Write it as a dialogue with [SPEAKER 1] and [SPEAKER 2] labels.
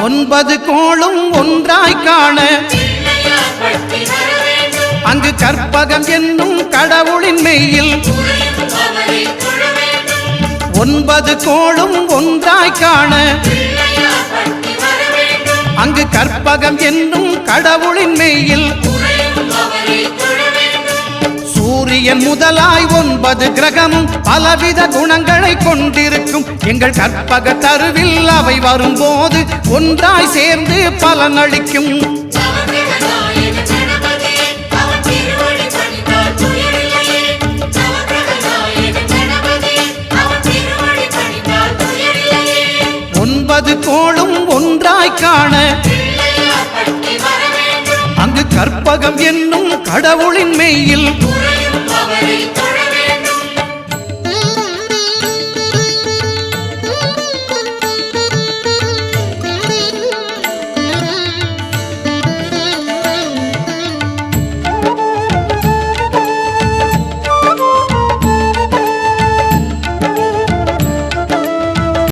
[SPEAKER 1] ஒன்பது கோளும் ஒன்றாய் காண அங்கு கற்பகம் என்னும் கடவுளின் மெய்யில் ஒன்பது கோளும் ஒன்றாய் காண அங்கு கற்பகம் என்னும் கடவுளின் மெய்யில் சூரியன் முதலாய் 9 கிரகமும் பலவித குணங்களை கொண்டிருக்கும் எங்கள் கற்பக தருவில் அவை வரும்போது ஒன்றாய் சேர்ந்து பலனளிக்கும். ஒன்பது கோளும் ஒன்றாய் காண அங்கு கற்பகம் என்னும் கடவுளின் மெய்யில்